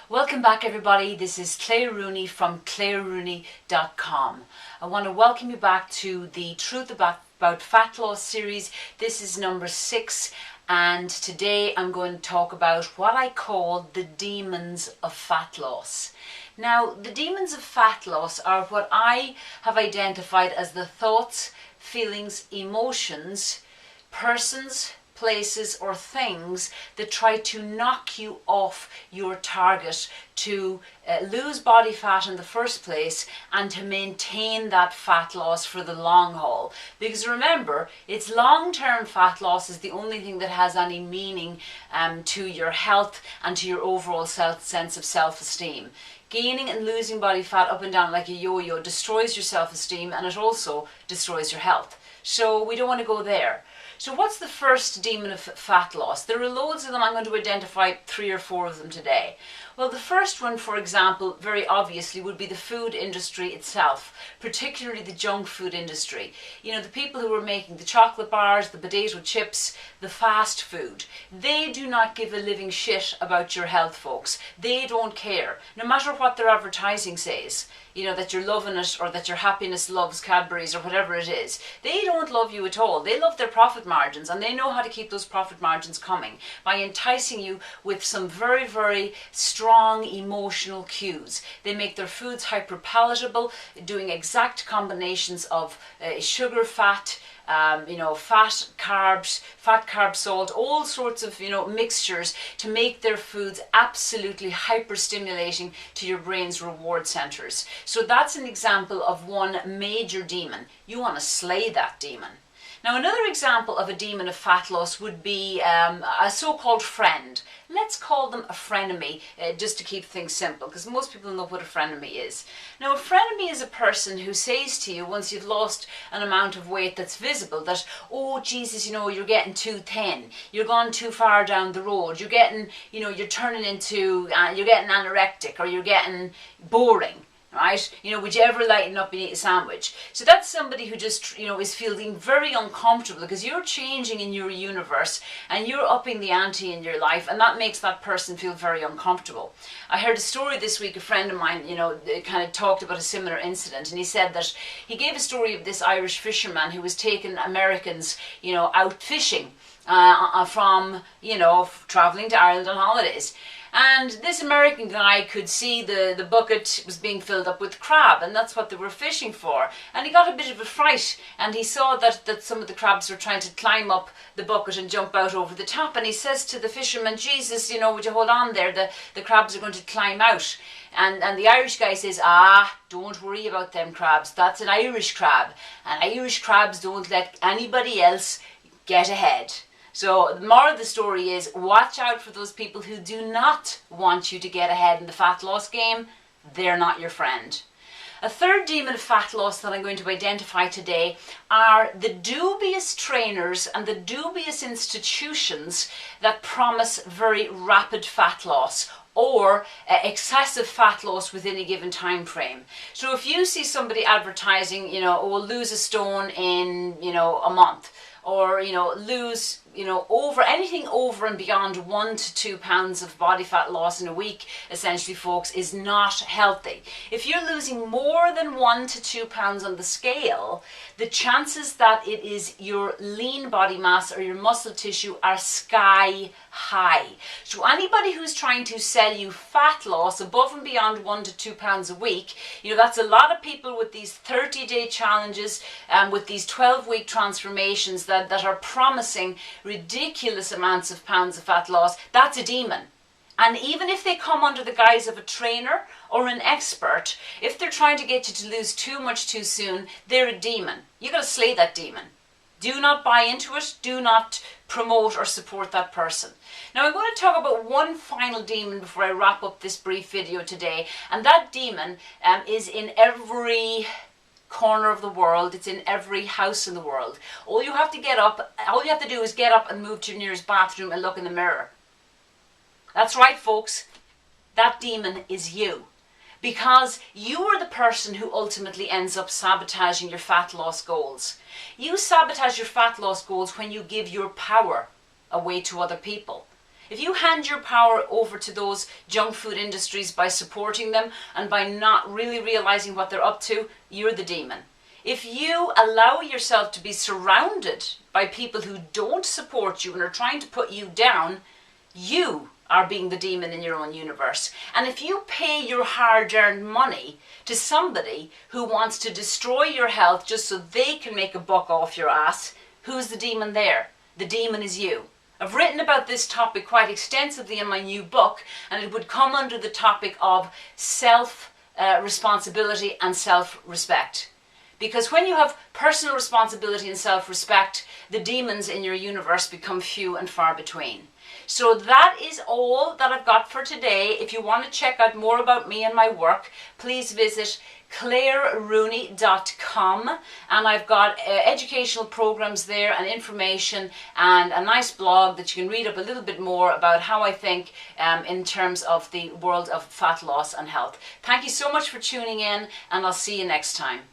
Welcome back everybody, this is Claire Rooney from clairerooney.com. I want to welcome you back to the Truth About Fat Loss series. This is number 6 and today I'm going to talk about what I call the demons of fat loss. Now, the demons of fat loss are what I have identified as the thoughts, feelings, emotions, persons, places or things that try to knock you off your target to lose body fat in the first place and to maintain that fat loss for the long haul. Because remember, it's long-term fat loss is the only thing that has any meaning to your health and to your overall sense of self-esteem. Gaining and losing body fat up and down like a yo-yo destroys your self-esteem and it also destroys your health. So we don't want to go there. So what's the first demon of fat loss? There are loads of them. I'm going to identify 3 or 4 of them today. Well, the first one, for example, very obviously would be the food industry itself, particularly the junk food industry. You know, the people who are making the chocolate bars, the potato chips, the fast food. They do not give a living shit about your health, folks. They don't care. No matter what their advertising says, you know, that you're loving it or that your happiness loves Cadbury's or whatever it is. They don't love you at all. They love their profit margins and they know how to keep those profit margins coming by enticing you with some very, very strong emotional cues. They make their foods hyper palatable, doing exact combinations of sugar, fat, fat, carb, salt, all sorts of, mixtures to make their foods absolutely hyper stimulating to your brain's reward centers. So that's an example of one major demon. You want to slay that demon. Now, another example of a demon of fat loss would be a so-called friend. Let's call them a frenemy, just to keep things simple, because most people know what a frenemy is. Now, a frenemy is a person who says to you, once you've lost an amount of weight that's visible, that, oh, Jesus, you're getting too thin, you're gone too far down the road, you're getting, you're turning into, you're getting anorectic, or you're getting boring. Right? Would you ever lighten up and eat a sandwich? So that's somebody who just, is feeling very uncomfortable because you're changing in your universe and you're upping the ante in your life, and that makes that person feel very uncomfortable. I heard a story this week, a friend of mine, kind of talked about a similar incident, and he said that he gave a story of this Irish fisherman who was taking Americans, out fishing from, traveling to Ireland on holidays. And this American guy could see the bucket was being filled up with crab, and that's what they were fishing for. And he got a bit of a fright, and he saw that some of the crabs were trying to climb up the bucket and jump out over the top. And he says to the fisherman, Jesus, would you hold on there? The crabs are going to climb out. And the Irish guy says, don't worry about them crabs. That's an Irish crab. And Irish crabs don't let anybody else get ahead. So the moral of the story is, watch out for those people who do not want you to get ahead in the fat loss game. They're not your friend. A third demon of fat loss that I'm going to identify today are the dubious trainers and the dubious institutions that promise very rapid fat loss or excessive fat loss within a given time frame. So if you see somebody advertising, we'll lose a stone in, a month, or, lose, anything over and beyond 1 to 2 pounds of body fat loss in a week, essentially, folks, is not healthy. If you're losing more than 1 to 2 pounds on the scale, the chances that it is your lean body mass or your muscle tissue are sky high. So anybody who's trying to sell you fat loss above and beyond 1 to 2 pounds a week, that's a lot of people with these 30-day challenges, with these 12-week transformations that are promising ridiculous amounts of pounds of fat loss. That's a demon. And even if they come under the guise of a trainer or an expert, if they're trying to get you to lose too much too soon, they're a demon. You got to slay that demon. Do not buy into it. Do not promote or support that person. Now, I'm going to talk about one final demon before I wrap up this brief video today, and that demon is in every corner of the world. It's in every house in the world. All you have to do is get up and move to your nearest bathroom and look in the mirror. That's right, folks. That demon is you. Because you are the person who ultimately ends up sabotaging your fat loss goals. You sabotage your fat loss goals when you give your power away to other people. If you hand your power over to those junk food industries by supporting them and by not really realizing what they're up to, you're the demon. If you allow yourself to be surrounded by people who don't support you and are trying to put you down, you are being the demon in your own universe. And if you pay your hard-earned money to somebody who wants to destroy your health just so they can make a buck off your ass, who's the demon there? The demon is you. I've written about this topic quite extensively in my new book, and it would come under the topic of self-responsibility and self-respect. Because when you have personal responsibility and self-respect, the demons in your universe become few and far between. So that is all that I've got for today. If you want to check out more about me and my work, please visit clairerooney.com, and I've got educational programs there and information and a nice blog that you can read up a little bit more about how I think in terms of the world of fat loss and health. Thank you so much for tuning in, and I'll see you next time.